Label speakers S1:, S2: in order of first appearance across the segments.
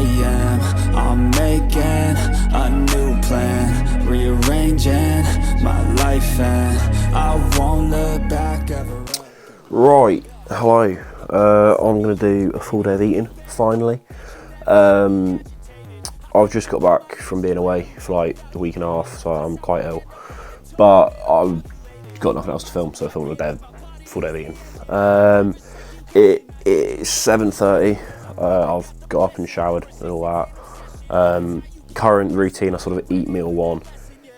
S1: p.m. I'm making a new plan, rearranging my life, and I won't look back ever.
S2: Right, hello. I'm going to do a full day of eating, finally. I've just got back from being away for like a week and a half, so I'm quite ill. But I've got nothing else to film, so I filmed a full day of eating. It's 7:30. I've got up and showered and all that. Current routine, I sort of eat meal 1,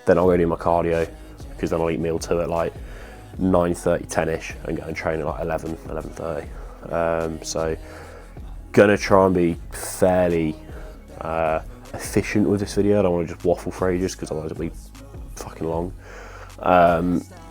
S2: then I'll go do my cardio, because then I'll eat meal 2 at like 9:30, 10ish, and go and train at like 11, 11:30. So gonna try and be fairly efficient with this video. I don't want to just waffle for ages, because otherwise it'll be fucking long.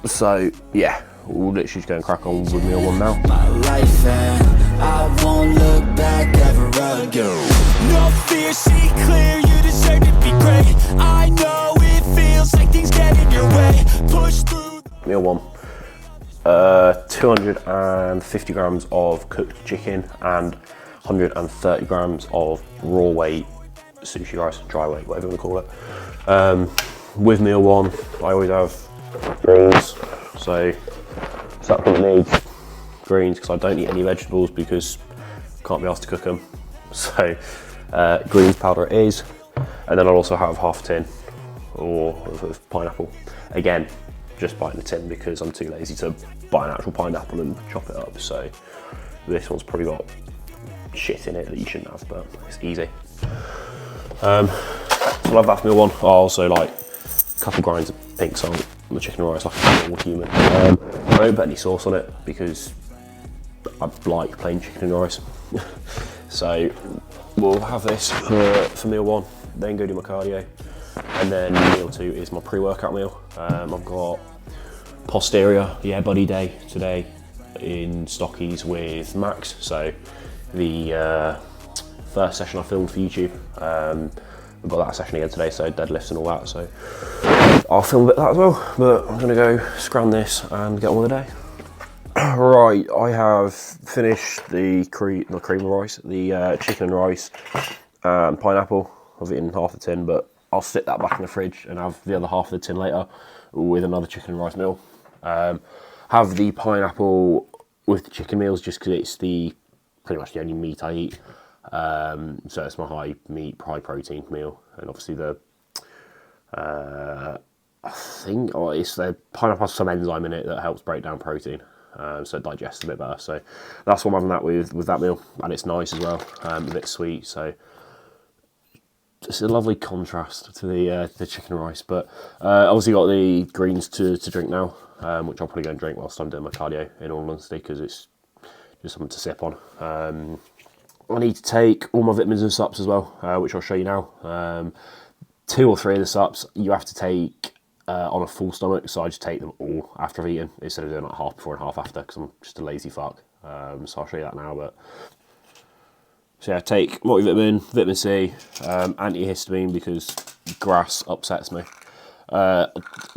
S2: So yeah, we'll literally just go and crack on with meal 1 now.
S1: My life, and I won't look back ever again. No fear, see clear, you deserve to be great. I know it feels like things get in your way. Push through.
S2: Meal 1. 250 grams of cooked chicken and 130 grams of raw weight sushi rice, dry weight, whatever you want to call it. With meal 1, I always have greens, so supplement needs greens, because I don't eat any vegetables because I can't be asked to cook them. So greens powder it is, and then I'll also have half a tin of pineapple. Again, just buy in a tin because I'm too lazy to buy an actual pineapple and chop it up. So this one's probably got shit in it that you shouldn't have, but it's easy. So I'll have that for meal 1. I'll also like a couple grinds of pink salt on the chicken and rice like a normal human. I don't put any sauce on it because I like plain chicken and rice. So we'll have this for meal 1, then go do my cardio, and then meal 2 is my pre-workout meal. I've got posterior, yeah, buddy day today in Stockies with Max. So the first session I filmed for YouTube, we've got that session again today, so deadlifts and all that. So I'll film a bit of that as well, but I'm gonna go scran this and get on with the day. Right, I have finished the cream rice, the chicken and rice and pineapple. I've eaten half the tin, but I'll stick that back in the fridge and have the other half of the tin later with another chicken and rice meal. Have the pineapple with the chicken meals just because it's pretty much the only meat I eat. So it's my high meat, high protein meal, and obviously I think it's the pineapple has some enzyme in it that helps break down protein, so it digests a bit better. So that's what I'm having that with that meal, and it's nice as well, a bit sweet. So it's a lovely contrast to the chicken and rice. But obviously got the greens to drink now, which I'll probably go and drink whilst I'm doing my cardio, in all honesty, because it's just something to sip on. I need to take all my vitamins and sups as well, which I'll show you now. 2 or 3 of the sups you have to take on a full stomach, so I just take them all after I've eaten instead of doing like half before and half after, because I'm just a lazy fuck. So I'll show you that now. But so yeah, take multivitamin, vitamin C, antihistamine because grass upsets me.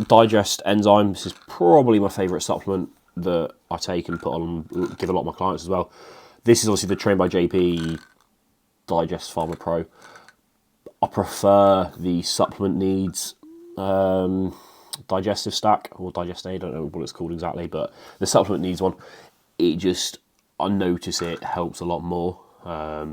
S2: Digest enzyme. This is probably my favourite supplement that I take and put on, give a lot of my clients as well. This is obviously the Trained by JP Digest Pharma Pro. I prefer the supplement needs digestive stack, or digest aid, I don't know what it's called exactly, but the supplement needs one, I notice it helps a lot more. I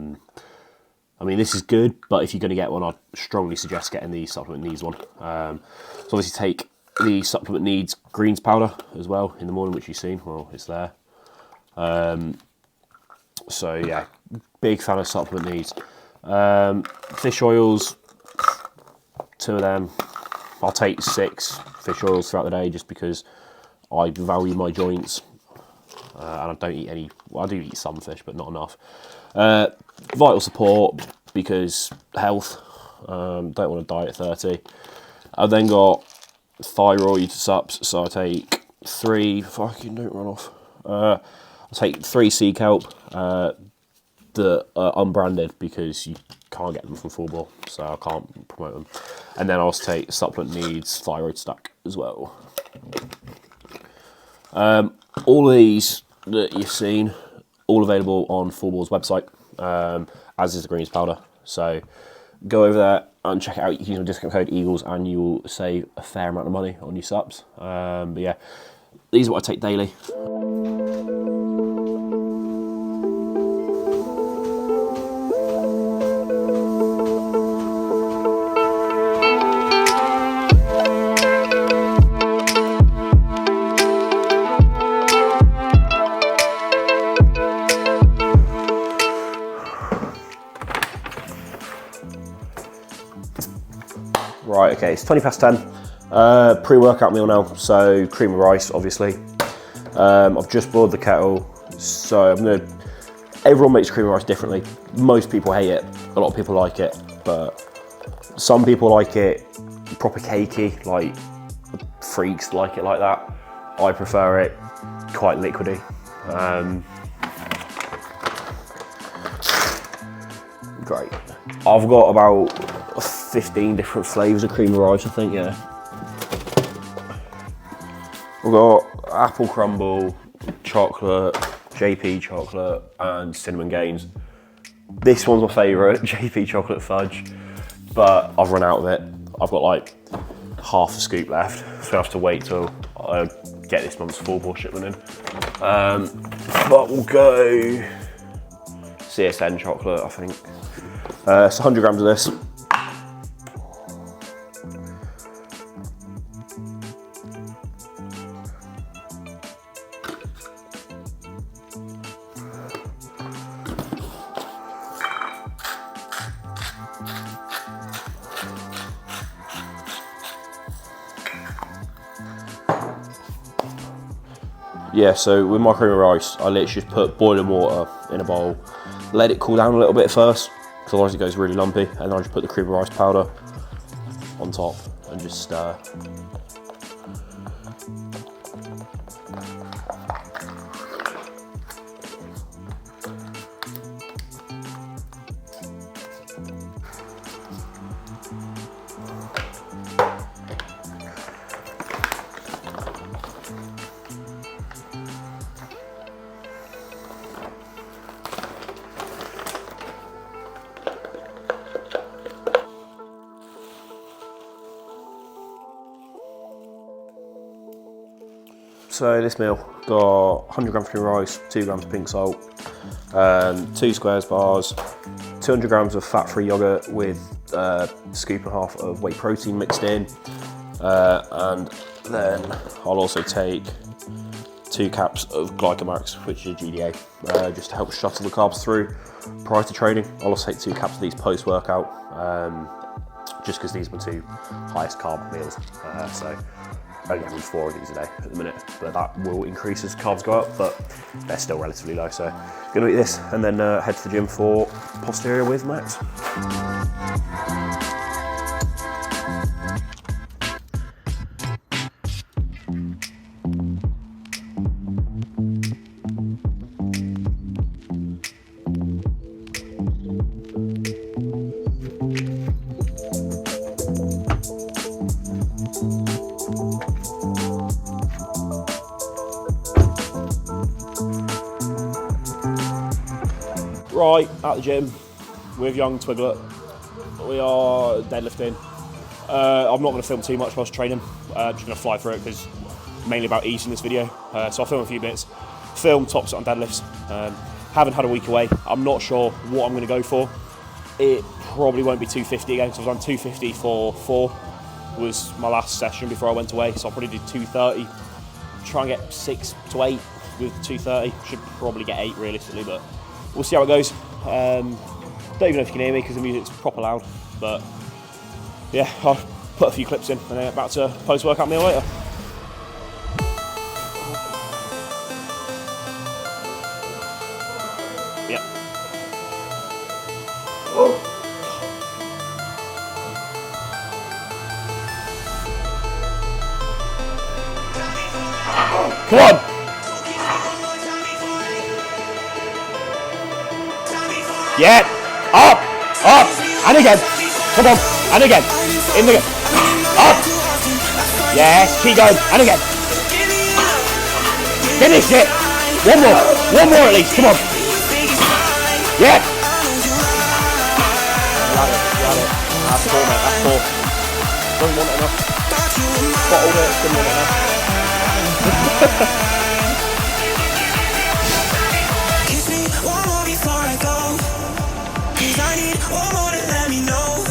S2: mean, this is good, but if you're going to get one, I'd strongly suggest getting the supplement needs one. So obviously take the supplement needs greens powder as well in the morning, which you've seen, well, it's there. So yeah, big fan of supplement needs. Fish oils, 2 of them. I'll take 6 fish oils throughout the day just because I value my joints, and I don't eat any. Well, I do eat some fish, but not enough. Vital support because health. Don't want to die at 30. I've then got thyroid sups, so I take 3. Fucking don't run off. I take 3 sea kelp that are unbranded because you can't get them from Full Bore, so I can't promote them. And then I also take supplement needs thyroid stack as well. All of these that you've seen, all available on Full Bore's website, as is the greens powder. So go over there and check it out. You can use my discount code EAGLES and you will save a fair amount of money on your subs. But yeah, these are what I take daily. Right, okay, it's 20 past 10. Pre-workout meal now, so cream of rice, obviously. I've just boiled the kettle, so everyone makes cream of rice differently. Most people hate it, a lot of people like it, but some people like it proper cakey, like freaks like it like that. I prefer it quite liquidy. Great. I've got about 15 different flavours of cream of rice, I think, yeah. We've got apple crumble, chocolate, JP chocolate, and cinnamon gains. This one's my favourite, JP chocolate fudge, but I've run out of it. I've got like half a scoop left, so I have to wait till I get this month's full ball shipment in. But we'll go CSN chocolate, I think. It's 100 grams of this. Yeah, so with my cream of rice, I literally just put boiling water in a bowl, let it cool down a little bit first, because otherwise it goes really lumpy, and then I just put the cream of rice powder on top and just stir. So this meal got 100 grams cream rice, 2 grams pink salt, 2 squares bars, 200 grams of fat-free yogurt with a scoop and a half of whey protein mixed in, and then I'll also take 2 caps of Glycomax, which is GDA, just to help shuttle the carbs through prior to training. I'll also take 2 caps of these post-workout, just because these are my 2 highest carb meals, so only having 4 of these a day at the minute, but that will increase as carbs go up, but they're still relatively low, so gonna eat this and then head to the gym for posterior with Max. Right, at the gym with young Twiglet. We are deadlifting. I'm not going to film too much whilst training. I'm just going to fly through it because mainly about ease in this video. So I'll film a few bits. Film tops on deadlifts. Haven't had a week away. I'm not sure what I'm going to go for. It probably won't be 250 again because I've done 250 for 4. Was my last session before I went away. So I'll probably do 230. Try and get 6 to 8 with 230. Should probably get 8 realistically, but we'll see how it goes. Don't even know if you can hear me because the music's proper loud, but yeah, I'll put a few clips in and then back to post-workout meal later. Yep. Oh. Come on! Yeah, up, and again, come on, and again, in the, up, yes, keep going, and again, finish it, one more at least, come on, yeah, had it. That's 4, mate, that's 4. Doesn't want it enough. Bottled it, didn't want it enough.
S1: Kiss me one more before I go, 'cause I need one more to let me know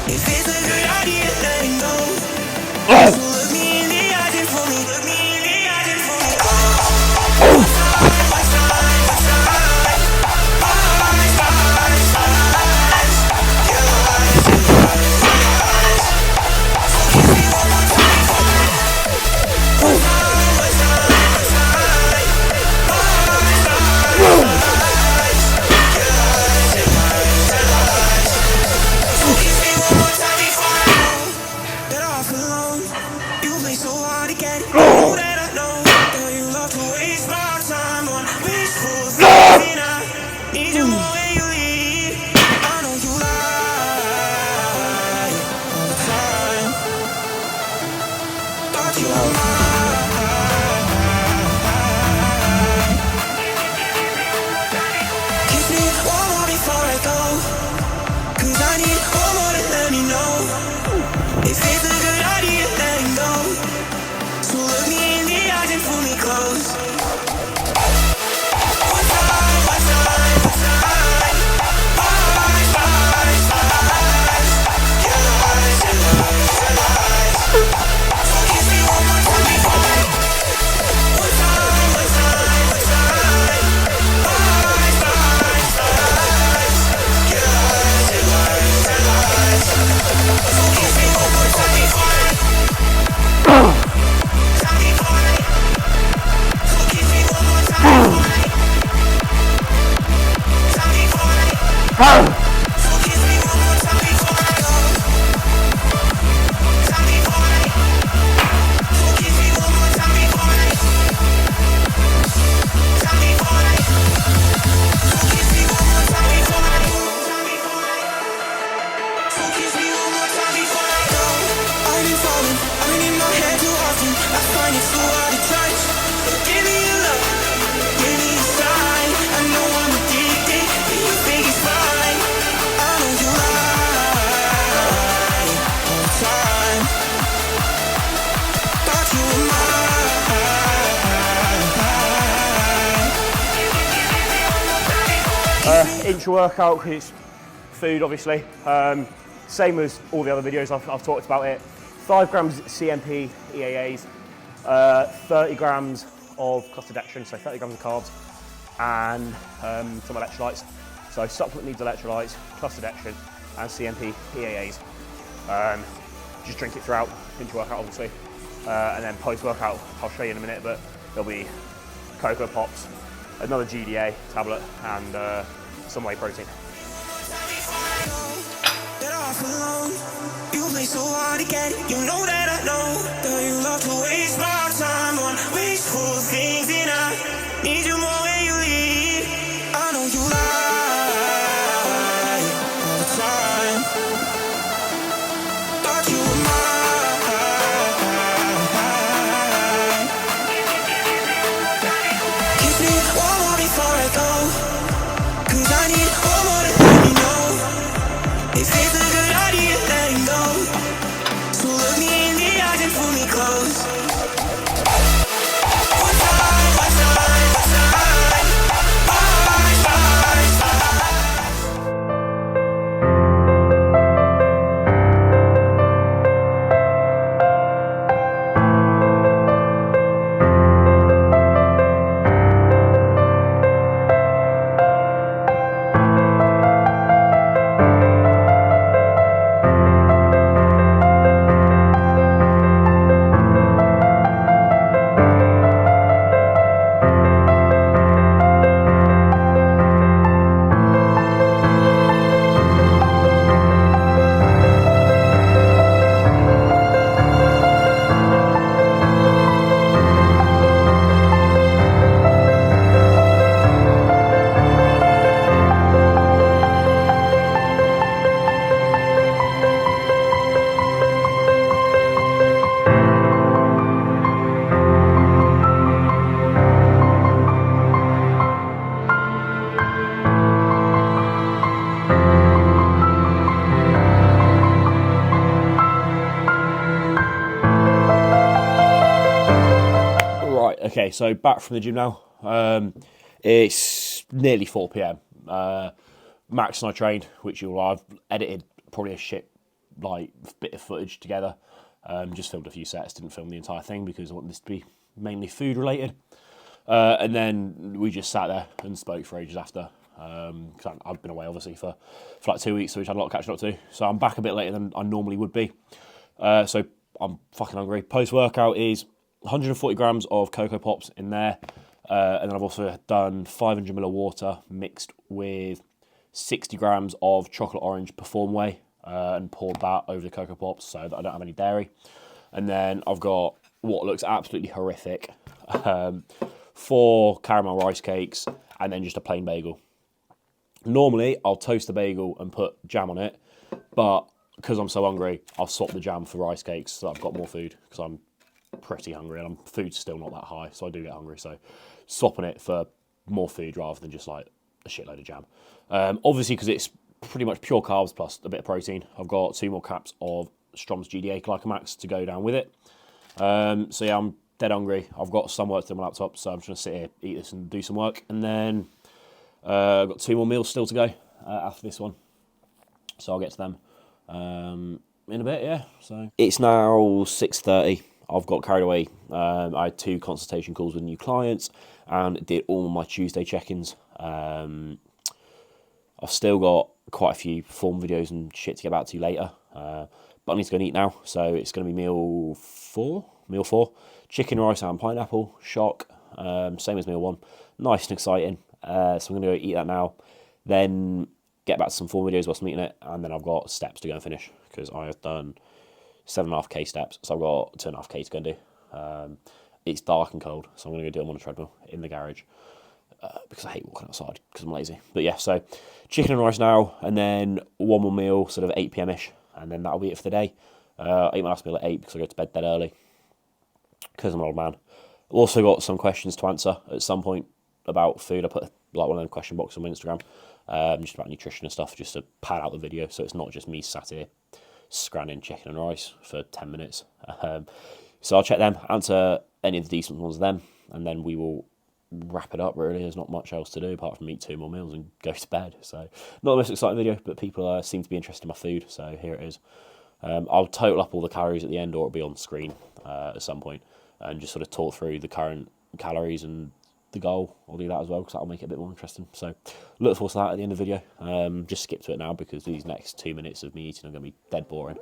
S1: if it's a good idea letting go. So look me in the eyes and pull me, look me in the eyes and pull me.
S2: Inch workout, because it's food obviously. Same as all the other videos I've talked about it. 5 grams CMP EAAs, 30 grams of clustered action, so 30 grams of carbs, and some electrolytes. So supplement needs electrolytes, clustered action, and CMP EAAs. Just drink it throughout, inch workout obviously. And then post-workout, I'll show you in a minute, but there'll be Cocoa Pops, another GDA tablet, and some whey protein.
S1: You play so hard to get it. You know that I know that you love to waste my time on wasteful things, and I need you more when you leave. I know you lie all the time. Thought you were mine. Kiss me one more before I go, 'cause I need one more to let me know if it's a good idea letting go. So look me in the eyes and pull me close. One time, one time, one time. Bye, bye, bye.
S2: Okay, so back from the gym now. It's nearly 4 p.m. Max and I trained, I've edited probably a shit bit of footage together. Just filmed a few sets, didn't film the entire thing because I want this to be mainly food related. And then we just sat there and spoke for ages after. Because I've been away obviously for like 2 weeks, so we've had a lot of catching up to do. So I'm back a bit later than I normally would be. So I'm fucking hungry. Post-workout is 140 grams of Cocoa Pops in there. And then I've also done 500 ml of water mixed with 60 grams of chocolate orange Perform Whey and poured that over the Cocoa Pops so that I don't have any dairy. And then I've got what looks absolutely horrific, 4 caramel rice cakes and then just a plain bagel. Normally, I'll toast the bagel and put jam on it, but because I'm so hungry, I'll swap the jam for rice cakes so that I've got more food because I'm pretty hungry and food's still not that high, so I do get hungry. So swapping it for more food rather than just like a shitload of jam. Obviously, because it's pretty much pure carbs plus a bit of protein, I've got 2 more caps of Strom's GDA Glycomax to go down with it. So yeah, I'm dead hungry. I've got some work to do on my laptop, so I'm just going to sit here, eat this and do some work. And then I've got 2 more meals still to go after this one. So I'll get to them in a bit, yeah. So it's now 6:30. I've got carried away. I had 2 consultation calls with new clients and did all my Tuesday check-ins. I've still got quite a few form videos and shit to get back to later. But I need to go and eat now. So it's going to be meal 4. Chicken, rice and pineapple. Shock. Same as meal 1. Nice and exciting. So I'm going to go eat that now. Then get back to some form videos whilst I'm eating it. And then I've got steps to go and finish because I have done 7.5k steps, so I've got 2.5k to go and do. It's dark and cold, so I'm going to go do them on a treadmill in the garage because I hate walking outside because I'm lazy. But yeah, so chicken and rice now, and then 1 more meal, sort of 8 p.m-ish, and then that'll be it for the day. I eat my last meal at 8 because I go to bed dead early because I'm an old man. Also got some questions to answer at some point about food. I put like one of them question boxes on my Instagram, just about nutrition and stuff, just to pad out the video, so it's not just me sat here scranning chicken and rice for 10 minutes. So I'll check them, answer any of the decent ones of them, and then we will wrap it up really. There's not much else to do apart from eat 2 more meals and go to bed. So not the most exciting video, but people seem to be interested in my food, so here it is. I'll total up all the calories at the end, or it'll be on screen at some point, and just sort of talk through the current calories and the goal. I'll do that as well because that'll make it a bit more interesting. So look forward to that at the end of the video. Just skip to it now because these next 2 minutes of me eating are going to be dead boring.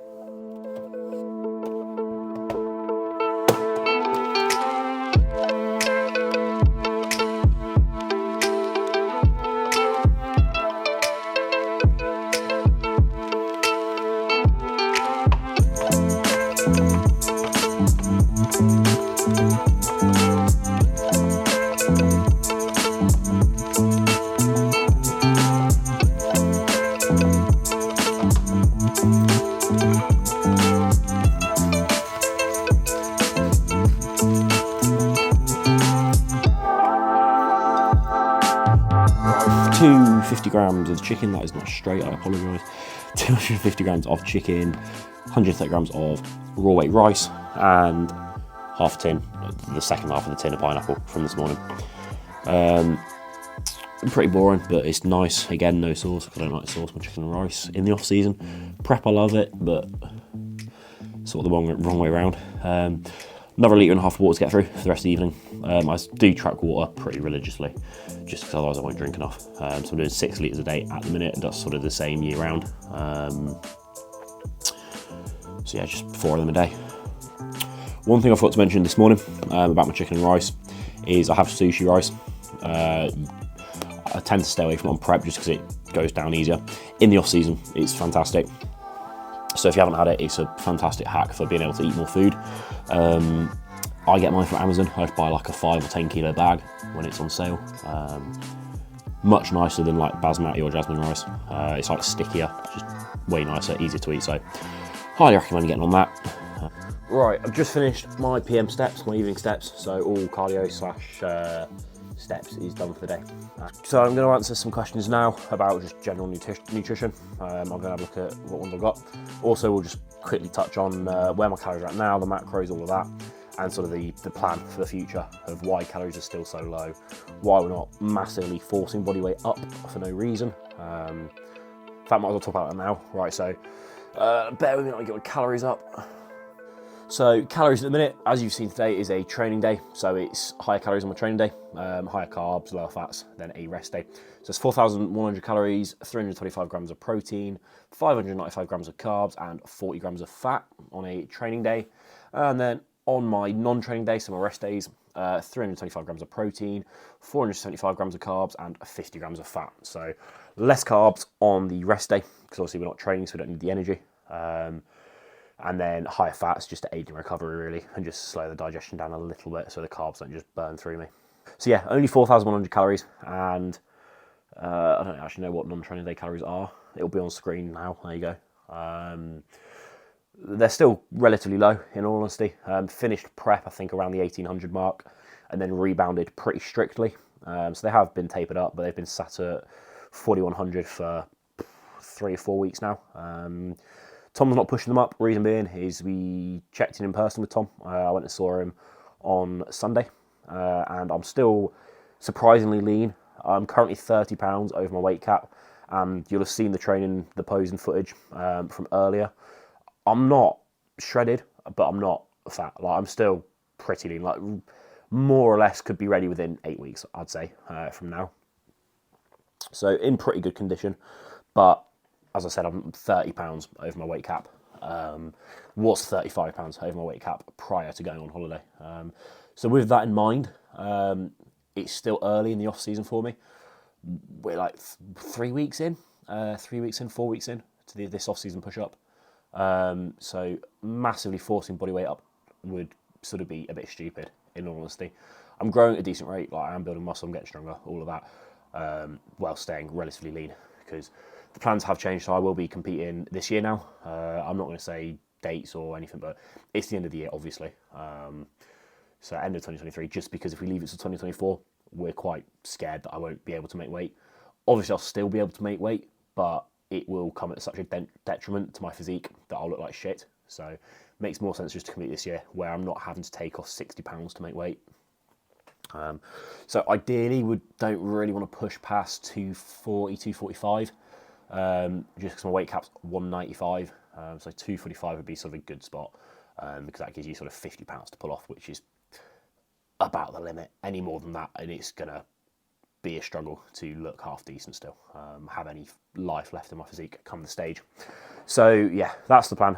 S2: $250 grams of chicken, that is not straight, I apologise. 250 grams of chicken, 130 grams of raw weight rice, and half a tin, the second half of the tin of pineapple from this morning. Pretty boring, but it's nice. Again, no sauce, because I don't like sauce, my chicken and rice in the off season. Prep, I love it, but sort of the wrong way around. Another 1.5 litre of water to get through for the rest of the evening. I do track water pretty religiously, just because otherwise I won't drink enough. So I'm doing 6 litres a day at the minute, and that's sort of the same year round. So yeah, just 4 of them a day. One thing I forgot to mention this morning about my chicken and rice is I have sushi rice. I tend to stay away from it on prep just because it goes down easier. In the off season, it's fantastic. So if you haven't had it, it's a fantastic hack for being able to eat more food. I get mine from Amazon. I just buy like a 5 or 10 kilo bag when it's on sale. Much nicer than like basmati or jasmine rice. It's like stickier, just way nicer, easier to eat. So highly recommend getting on that. Right, I've just finished my PM steps, my evening steps. So all cardio / steps is done for the day. So I'm going to answer some questions now about just general nutrition. I'm going to have a look at what ones I've got. Also, we'll just quickly touch on where my calories are at now, the macros, all of that. and sort of the plan for the future of why calories are still so low, why we're not massively forcing body weight up for no reason. In fact, might as well talk about that now. Right, so bear with me, I'll get my calories up. So calories at the minute, as you've seen today, is a training day. So it's higher calories on my training day, higher carbs, lower fats than a rest day. So it's 4,100 calories, 325 grams of protein, 595 grams of carbs, and 40 grams of fat on a training day. And then on my non-training day, so my rest days, 325 grams of protein, 475 grams of carbs, and 50 grams of fat. So less carbs on the rest day, because obviously we're not training, so we don't need the energy. And then higher fats just to aid in recovery really, and just slow the digestion down a little bit so the carbs don't just burn through me. So yeah, only 4,100 calories, and I don't actually know what non-training day calories are. It'll be on screen now, there you go. They're still relatively low in all honesty. Finished prep I think around the 1,800 mark, and then rebounded pretty strictly. So they have been tapered up, but they've been sat at 4,100 for 3 or 4 weeks now. Tom's not pushing them up. Reason being is we checked in person with Tom. I went and saw him on Sunday, and I'm still surprisingly lean. I'm currently 30 pounds over my weight cap, and you'll have seen the training, the posing footage from earlier. I'm not shredded, but I'm not fat. Like, I'm still pretty lean. Like, more or less could be ready within 8 weeks, I'd say, from now. So in pretty good condition, but as I said, I'm 30 pounds over my weight cap. Was 35 pounds over my weight cap prior to going on holiday. So with that in mind, it's still early in the off season for me. We're like 3 weeks in, 4 weeks in to this off season push up. So massively forcing body weight up would sort of be a bit stupid, in all honesty. I'm growing at a decent rate, like I am building muscle, I'm getting stronger, all of that, while staying relatively lean, because the plans have changed, so I will be competing this year now. I'm not going to say dates or anything, but it's the end of the year, obviously. So end of 2023, just because if we leave it to 2024, we're quite scared that I won't be able to make weight. Obviously, I'll still be able to make weight, but it will come at such a detriment to my physique that I'll look like shit. So it makes more sense just to compete this year, where I'm not having to take off 60 pounds to make weight. So ideally, we don't really want to push past 240, 245. Just because my weight cap's 195, so 245 would be sort of a good spot, because that gives you sort of 50 pounds to pull off, which is about the limit. Any more than that, and it's gonna be a struggle to look half decent still, have any life left in my physique come the stage. So yeah, that's the plan.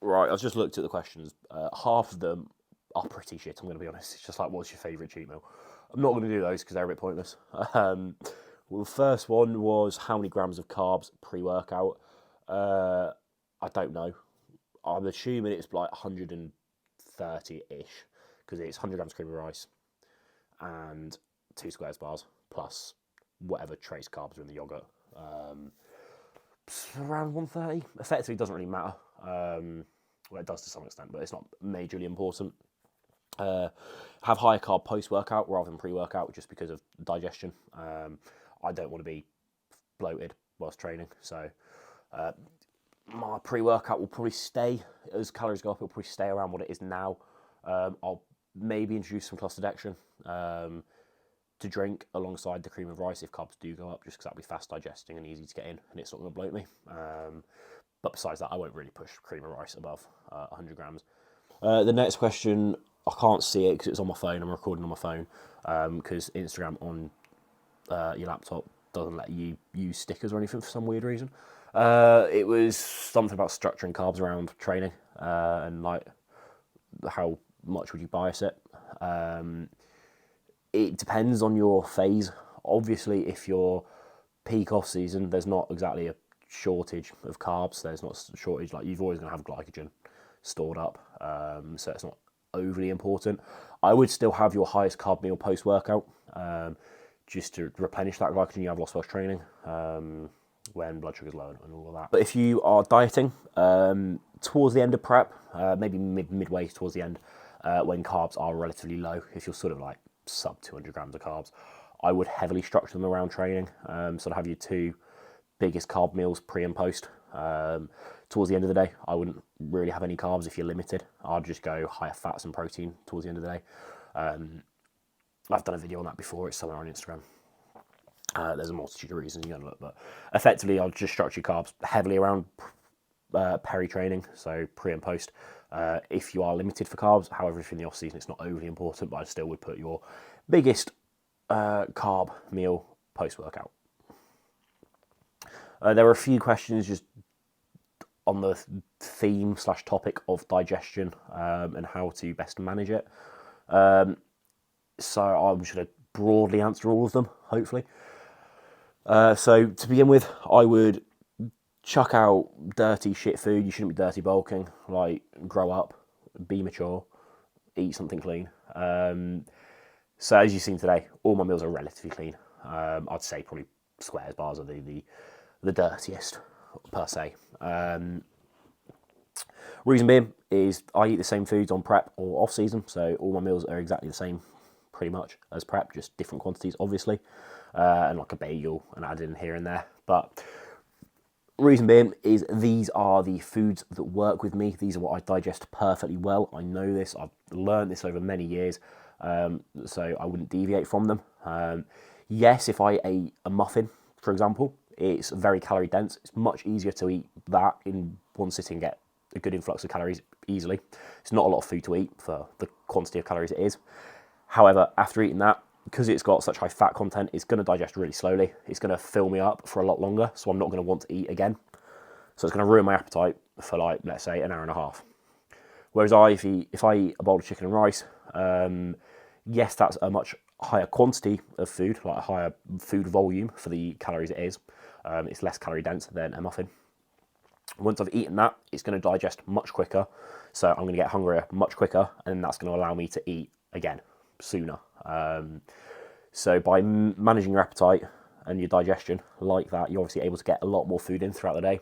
S2: Right, I've just looked at the questions. Half of them are pretty shit, I'm going to be honest. It's just like, what's your favourite cheat meal? I'm not going to do those because they're a bit pointless. Well, the first one was how many grams of carbs pre-workout. I don't know. I'm assuming it's like 130-ish, because it's 100 grams cream of rice and 2 squares bars, plus whatever trace carbs are in the yogurt. Around 130. Effectively, doesn't really matter. Well, it does to some extent, but it's not majorly important. Have higher carb post-workout rather than pre-workout, just because of digestion. I don't want to be bloated whilst training, so my pre-workout will probably stay, as calories go up, it'll probably stay around what it is now. I'll maybe introduce some cluster dextrin to drink alongside the cream of rice if carbs do go up, just because that'll be fast digesting and easy to get in, and it's not going to bloat me. But besides that, I won't really push cream of rice above 100 grams. The next question, I can't see it because it's on my phone. I'm recording on my phone, because Instagram on your laptop doesn't let you use stickers or anything for some weird reason. It was something about structuring carbs around training, and like how much would you bias it. It depends on your phase. Obviously, if you're peak off season, there's not exactly a shortage of carbs. There's not a shortage, like you've always going to have glycogen stored up, so it's not overly important. I would still have your highest carb meal post workout, just to replenish that glycogen you have lost whilst training, when blood sugar's low and all of that. But if you are dieting towards the end of prep, maybe midway towards the end, when carbs are relatively low, if you're sort of like sub 200 grams of carbs, I would heavily structure them around training. Sort of have your 2 biggest carb meals pre and post, Towards the end of the day, I wouldn't really have any carbs if you're limited. I'd just go higher fats and protein towards the end of the day. I've done a video on that before. It's somewhere on Instagram. There's a multitude of reasons you can look, but effectively I'll just structure carbs heavily around peri-training, so pre and post. If you are limited for carbs, however, if in the off season it's not overly important, but I still would put your biggest carb meal post-workout. There were a few questions just on the theme / topic of digestion and how to best manage it. So I'm just going to broadly answer all of them, hopefully. So to begin with, I would chuck out dirty shit food. You shouldn't be dirty bulking. Like, grow up, be mature, eat something clean. So as you've seen today, all my meals are relatively clean. I'd say probably squares bars are the dirtiest per se. Reason being is I eat the same foods on prep or off season, so all my meals are exactly the same pretty much as prep, just different quantities obviously, and like a bagel and add in here and there. But reason being is these are the foods that work with me. These are what I digest perfectly well. I know this, I've learned this over many years, so I wouldn't deviate from them. Yes, if I ate a muffin, for example, it's very calorie dense. It's much easier to eat that in one sitting and get a good influx of calories easily. It's not a lot of food to eat for the quantity of calories it is. However, after eating that, because it's got such high fat content, it's going to digest really slowly. It's going to fill me up for a lot longer, so I'm not going to want to eat again. So it's going to ruin my appetite for, like, let's say an hour and a half. Whereas if I eat a bowl of chicken and rice, yes, that's a much higher quantity of food, like a higher food volume for the calories it is. It's less calorie dense than a muffin. Once I've eaten that, it's going to digest much quicker, so I'm going to get hungrier much quicker, and that's going to allow me to eat again sooner. So by managing your appetite and your digestion like that, you're obviously able to get a lot more food in throughout the day.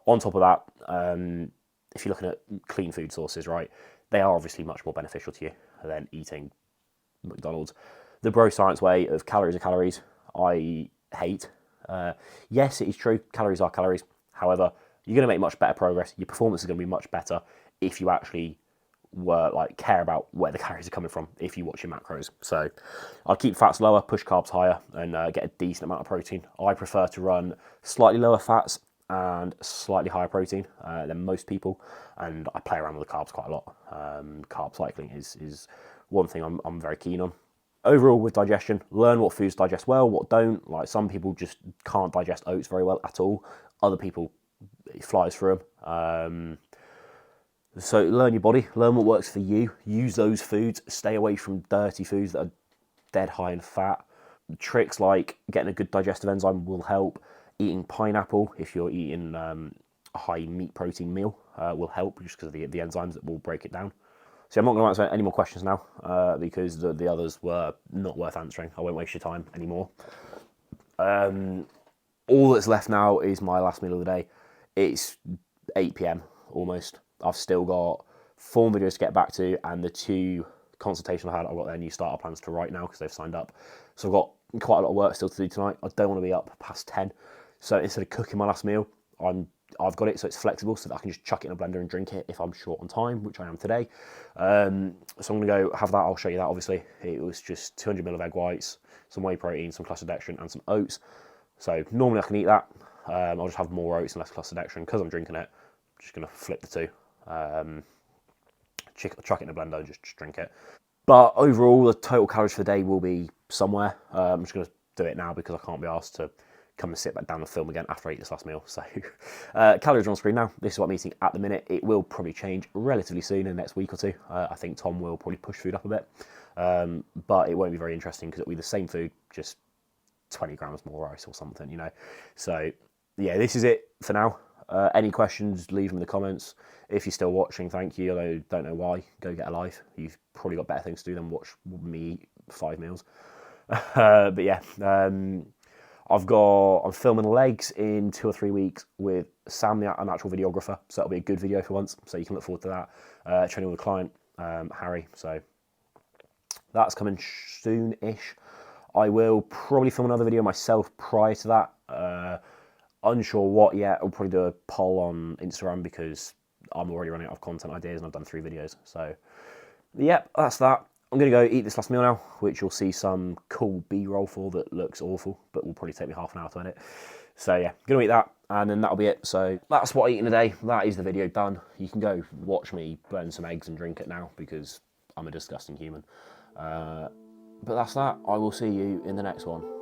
S2: On top of that, if you're looking at clean food sources, right, they are obviously much more beneficial to you than eating McDonald's. The bro science way of calories are calories, I hate. Yes, it is true, calories are calories. However, you're going to make much better progress. Your performance is going to be much better if you actually care about where the calories are coming from, if you watch your macros. So I'll keep fats lower, push carbs higher, and get a decent amount of protein. I prefer to run slightly lower fats and slightly higher protein than most people, and I play around with the carbs quite a lot. Carb cycling is one thing I'm very keen on. Overall, with digestion, learn what foods digest well, what don't. Like, some people just can't digest oats very well at all. Other people, it flies through them. So learn your body, learn what works for you. Use those foods. Stay away from dirty foods that are dead high in fat. Tricks like getting a good digestive enzyme will help. Eating pineapple, if you're eating a high meat protein meal, will help, just because of the enzymes that will break it down. So I'm not going to answer any more questions now because the others were not worth answering. I won't waste your time anymore. All that's left now is my last meal of the day. It's 8 p.m. almost. I've still got 4 videos to get back to, and the 2 consultations I had, I've got their new starter plans to write now because they've signed up. So I've got quite a lot of work still to do tonight. I don't want to be up past 10. So instead of cooking my last meal, I've got it so it's flexible so that I can just chuck it in a blender and drink it if I'm short on time, which I am today. So I'm going to go have that. I'll show you that, obviously. It was just 200ml of egg whites, some whey protein, some cluster dextrin, and some oats. So normally I can eat that. I'll just have more oats and less cluster dextrin. Because I'm drinking it, I'm just going to flip the 2. Chuck it in a blender and just drink it. But overall, the total calories for the day will be somewhere. I'm just going to do it now because I can't be asked to come and sit back down and film again after I eat this last meal. So calories are on screen now. This is what I'm eating at the minute. It will probably change relatively soon in the next week or 2. I think Tom will probably push food up a bit, but it won't be very interesting because it'll be the same food, just 20 grams more rice or something, you know. So yeah, this is it for now. Any questions, leave them in the comments. If you're still watching, thank you. I don't know why. Go get a life. You've probably got better things to do than watch me eat 5 meals. But yeah, I'm filming legs in 2 or 3 weeks with Sam, an actual videographer. So that'll be a good video for once. So you can look forward to that. Training with a client, Harry. So that's coming soon-ish. I will probably film another video myself prior to that. Unsure what yet. I'll probably do a poll on Instagram because I'm already running out of content ideas and I've done 3 videos. So, yep, that's that. I'm going to go eat this last meal now, which you'll see some cool B-roll for that looks awful, but will probably take me half an hour to edit. So yeah, going to eat that, and then that'll be it. So that's what I eat in a day. That is the video done. You can go watch me burn some eggs and drink it now because I'm a disgusting human. But that's that. I will see you in the next one.